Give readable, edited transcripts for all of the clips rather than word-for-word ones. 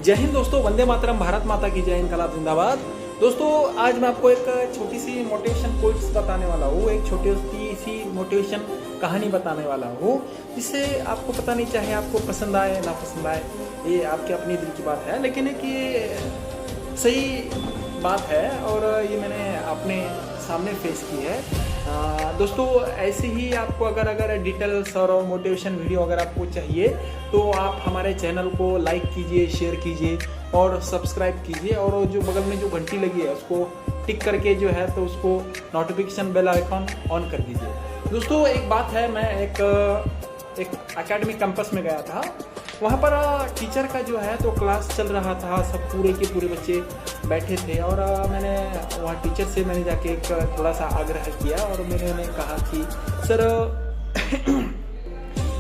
जय हिंद दोस्तों, वंदे मातरम, भारत माता की जय, इनकलाब जिंदाबाद। दोस्तों आज मैं आपको एक छोटी सी मोटिवेशन कोट्स बताने वाला हूँ, एक छोटी सी मोटिवेशन कहानी बताने वाला हूँ, जिससे आपको पता नहीं चाहे आपको पसंद आए ना पसंद आए, ये आपके अपनी दिल की बात है, लेकिन एक ये सही बात है और ये मैंने अपने सामने फेस की है। दोस्तों ऐसे ही आपको अगर डिटेल्स और मोटिवेशन वीडियो अगर आपको चाहिए तो आप हमारे चैनल को लाइक कीजिए, शेयर कीजिए और सब्सक्राइब कीजिए, और जो बगल में जो घंटी लगी है उसको टिक करके जो है तो उसको नोटिफिकेशन बेल आइकॉन ऑन कर दीजिए। दोस्तों एक बात है, मैं एक एकेडमिक कैंपस में गया था। वहाँ पर टीचर का जो है तो क्लास चल रहा था, सब पूरे के पूरे बच्चे बैठे थे, और मैंने वहाँ टीचर से मैंने जाके एक थोड़ा सा आग्रह किया और मैंने उन्हें कहा कि सर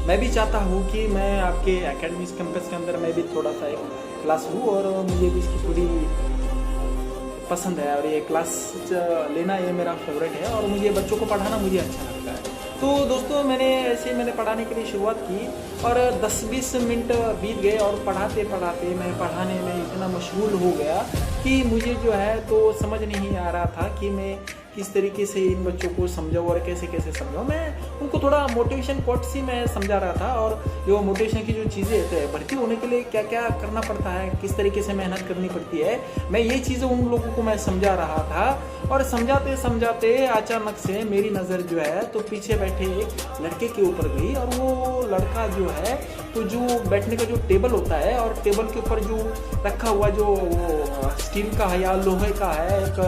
मैं भी चाहता हूँ कि मैं आपके एकेडमिक कैंपस के अंदर मैं भी थोड़ा सा एक क्लास लूँ, और मुझे भी इसकी थोड़ी पसंद है और ये क्लास लेना ये मेरा फेवरेट है, और मुझे बच्चों को पढ़ाना मुझे अच्छा लगता है। तो दोस्तों मैंने पढ़ाने के लिए शुरुआत की और 10-20 मिनट बीत गए, और पढ़ाते पढ़ाते मैं पढ़ाने में इतना मशगूल हो गया कि मुझे जो है तो समझ नहीं आ रहा था कि मैं किस तरीके से इन बच्चों को समझाऊँ और कैसे कैसे समझाऊँ। मैं उनको थोड़ा मोटिवेशन कोट्स ही मैं समझा रहा था, और जो मोटिवेशन की जो चीज़ें होते हैं, भर्ती होने के लिए क्या क्या करना पड़ता है, किस तरीके से मेहनत करनी पड़ती है, मैं ये चीज़ें उन लोगों को मैं समझा रहा था। और समझाते समझाते अचानक से मेरी नज़र जो है तो पीछे बैठे एक लड़के के ऊपर गई, और वो लड़का जो है तो जो बैठने का जो टेबल होता है, और टेबल के ऊपर जो रखा हुआ जो वो स्टील का है या लोहे का है, एक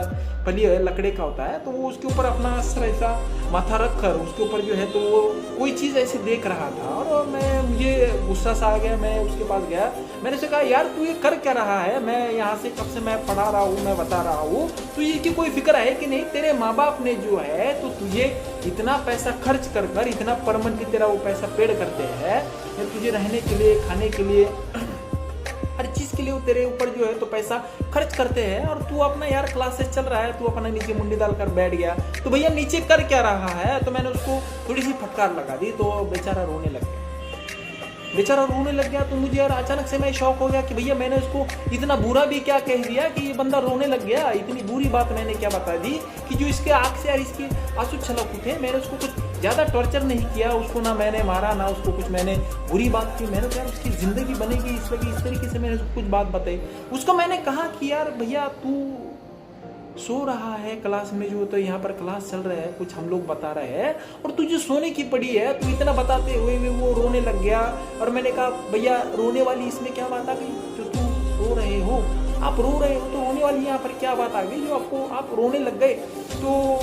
पली है लकड़े का होता है, तो वो उसके ऊपर अपना सर ऐसा माथा रख कर उसके ऊपर जो है तो वो कोई चीज़ ऐसे देख रहा था, और मुझे गुस्सा सा आ गया। मैं उसके पास गया, मैंने उसे कहा यार तू ये कर क्या रहा है, मैं यहाँ से कब से मैं पढ़ा रहा हूँ, मैं बता रहा हूँ, तो ये की कोई फिक्र है कि नहीं? तेरे माँ बाप ने जो है तो तुझे इतना पैसा खर्च कर कर इतना पर मंथ तेरा वो पैसा पेड करते हैं, तुझे रहने के लिए, खाने के लिए, हर चीज़ के लिए वो तेरे ऊपर जो है तो पैसा खर्च करते हैं, और तू अपना यार क्लासेस चल रहा है, तू अपना नीचे मुंडी डालकर बैठ गया, तो भैया नीचे कर क्या रहा है? तो मैंने उसको थोड़ी सी फटकार लगा दी, तो बेचारा रोने लग गया। तो मुझे यार अचानक से मैं शौक हो गया कि भैया मैंने उसको इतना बुरा भी क्या कह दिया कि ये बंदा रोने लग गया, इतनी बुरी बात मैंने क्या बता दी कि जो इसके आँख से यार इसकी आंसू छलक उठे। मैंने उसको कुछ ज़्यादा टॉर्चर नहीं किया, उसको ना मैंने मारा ना उसको कुछ मैंने बुरी बात की। मैंने यार उसकी ज़िंदगी बनेगी इस तरीके से मैंने उसको कुछ बात बताई। उसको मैंने कहा कि यार भैया तू सो रहा है क्लास में, जो तो यहाँ पर क्लास चल रहा है, कुछ हम लोग बता रहे हैं और तुझे सोने की पड़ी है, तू इतना बताते हुए भी वो रोने लग गया। और मैंने कहा भैया रोने वाली इसमें क्या बात आ गई, जो तू रो रहे हो, आप रो रहे हो तो रोने वाली यहाँ पर क्या बात आ गई जो आपको आप रोने लग गए? तो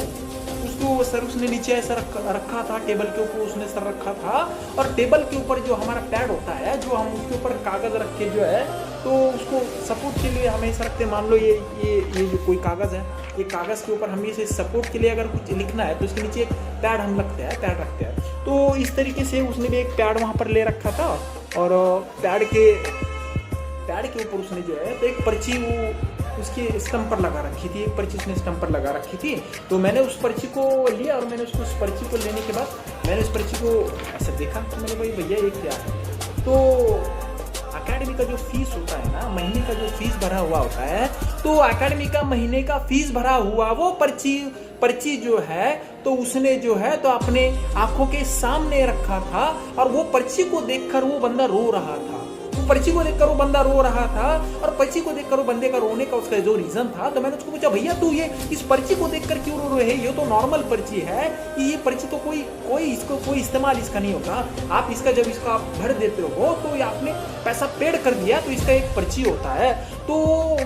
उसको सर उसने नीचे ऐसा रखा था, टेबल के ऊपर उसने सर रखा था, और टेबल के ऊपर जो हमारा पैड होता है, जो हम उसके ऊपर कागज़ रख के जो है तो उसको सपोर्ट के लिए हमेशा रखते हैं। मान लो ये जो कोई कागज़ है, ये कागज़ के ऊपर हम इसे सपोर्ट के लिए अगर कुछ लिखना है तो इसके नीचे एक पैड हम पैड रखते हैं। तो इस तरीके से उसने भी एक पैड वहाँ पर ले रखा था, और पैड के ऊपर उसने जो है तो एक पर्ची वो उसके स्टम्प पर लगा रखी थी, एक पर्ची उसने स्टम्प पर लगा रखी थी। तो मैंने उस पर्ची को लिया, और मैंने उसको उस पर्ची को लेने के बाद मैंने उस पर्ची को ऐसा देखा, तो मैंने भाई भैया ये क्या है? तो एकेडमी का जो फीस होता है ना, महीने का जो फीस भरा हुआ होता है, तो एकेडमी का महीने का फीस भरा हुआ वो पर्ची जो है तो उसने जो है तो अपने आंखों के सामने रखा था, और वो पर्ची को देखकर वो बंदा रो रहा था। पर्ची को देखकर वो बंदा रो रहा था, और पर्ची को देखकर वो बंदे का रोने का उसका जो रीजन था, तो मैंने उसको पूछा भैया तू ये इस पर्ची को देखकर क्यों रो रहे हैं? ये तो नॉर्मल पर्ची है, ये पर्ची तो कोई इस्तेमाल इसका नहीं होगा। आप इसका जब इसका आप भर देते हो तो ये आपने पैसा पेड कर दिया, तो इसका एक पर्ची होता है। तो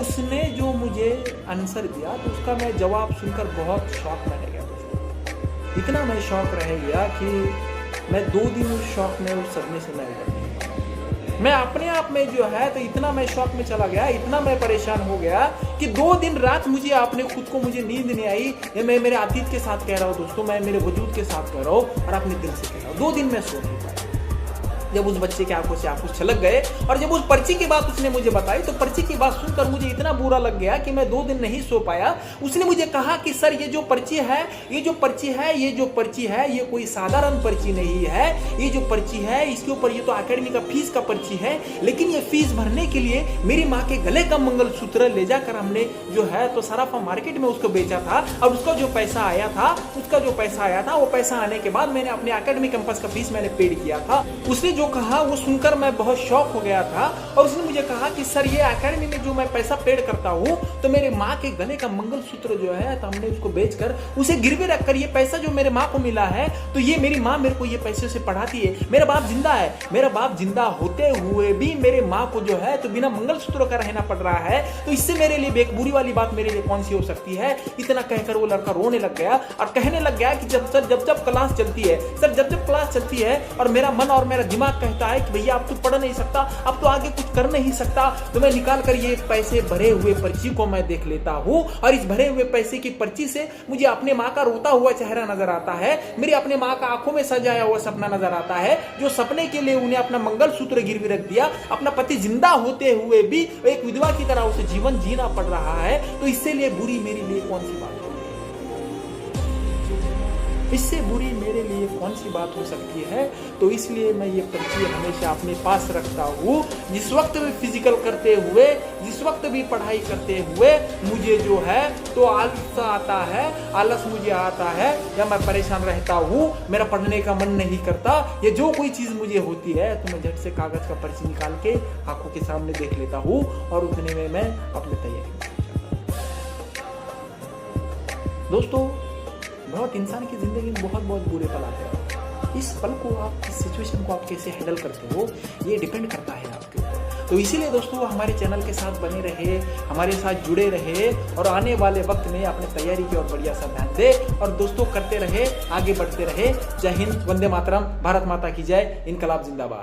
उसने जो मुझे आंसर दिया तो उसका मैं जवाब सुनकर बहुत शौक में रह गया दोस्तों। इतना मैं शौक रह गया कि मैं 2 दिन उस शौक में, उस सदमे से मैं उतर गया। मैं अपने आप में जो है तो इतना मैं शौक में चला गया, इतना मैं परेशान हो गया कि 2 दिन रात मुझे अपने खुद को मुझे नींद नहीं आई। ये मैं मेरे अतीत के साथ कह रहा हूँ दोस्तों, मैं मेरे वजूद के साथ कह रहा हूँ और अपने दिल से कह रहा हूँ। 2 दिन मैं सो नहीं पाया। जब उस बच्चे के आंखों से आंसू छलक गए और जब उस पर्ची की बात उसने मुझे बताई तो पर्ची की बात सुनकर मुझे इतना बुरा लग गया कि मैं 2 दिन नहीं सो पाया। उसने मुझे कहा कि सर ये जो पर्ची है ये कोई साधारण पर्ची नहीं है, ये जो पर्ची है इसके ऊपर ये तो एकेडमी का फीस का पर्ची है, लेकिन ये फीस भरने के लिए मेरी माँ के गले का मंगलसूत्र ले जाकर हमने जो है तो सराफा मार्केट में उसको बेचा था और उसका जो पैसा आया था वो पैसा आने के बाद मैंने अपने एकेडमी कैंपस का फीस मैंने पेड किया था। उसने जो कहा वो सुनकर मैं बहुत शॉक हो गया था और उसने मुझे कहा कि सर ये एकेडमी में जो मैं पैसा पेड करता हूँ तो मेरे माँ के गले का मंगलसूत्र जो है तो हमने उसको बेचकर उसे गिरवी रखकर ये पैसा जो मेरे माँ को मिला है तो ये मेरी माँ मेरे को ये पैसे से पढ़ाती है। मेरा बाप जिंदा है, मेरा बाप जिंदा होते हुए भी मेरे माँ को जो है तो बिना मंगलसूत्र का रहना पड़ रहा है, तो इससे मेरे लिए एक बुरी वाली बात मेरे लिए कौन सी हो सकती है। इतना कहकर वो लड़का रोने लग गया और कहने लग गया कि जब क्लास चलती है सर, जब क्लास चलती है और मेरा मन और मेरा दिमाग कहता है कि भैया अब तू पढ़ नहीं सकता, अब तो आगे कुछ कर नहीं सकता, तो मैं निकाल कर ये पैसे भरे हुए पर्ची को मैं देख लेता हूँ और इस भरे हुए पैसे की पर्ची से मुझे अपने माँ का रोता हुआ चेहरा नजर आता है, मेरी अपने माँ का आंखों में सजाया हुआ सपना नजर आता है, जो सपने के लिए उन्हें अपना मंगलसूत्र गिरवी रख दिया, अपना पति जिंदा होते हुए भी एक विधवा की तरह उसे जीवन जीना पड़ रहा है। तो इससे लिए बुरी मेरे लिए कौन सी बात है, इससे बुरी मेरे लिए कौन सी बात हो सकती है। तो इसलिए मैं ये पर्ची हमेशा अपने पास रखता हूँ। जिस वक्त भी फिजिकल करते हुए, जिस वक्त भी पढ़ाई करते हुए मुझे जो है तो आलस आता है, आलस मुझे आता है या मैं परेशान रहता हूँ, मेरा पढ़ने का मन नहीं करता, ये जो कोई चीज़ मुझे होती है तो मैं झट से कागज़ का पर्ची निकाल के आंखों के सामने देख लेता हूँ और उतने में मैं अपनी तैयारी। दोस्तों, बहुत इंसान की जिंदगी में बहुत बुरे पल आते हैं। इस पल को आप, इस सिचुएशन को आप कैसे हैंडल करते हो ये डिपेंड करता है आपके ऊपर। तो इसीलिए दोस्तों हमारे चैनल के साथ बने रहे, हमारे साथ जुड़े रहे और आने वाले वक्त में अपने तैयारी की ओर बढ़िया सा ध्यान दे और दोस्तों करते रहे, आगे बढ़ते रहे। जय हिंद, वंदे मातरम, भारत माता की जय, इनकलाब जिंदाबाद।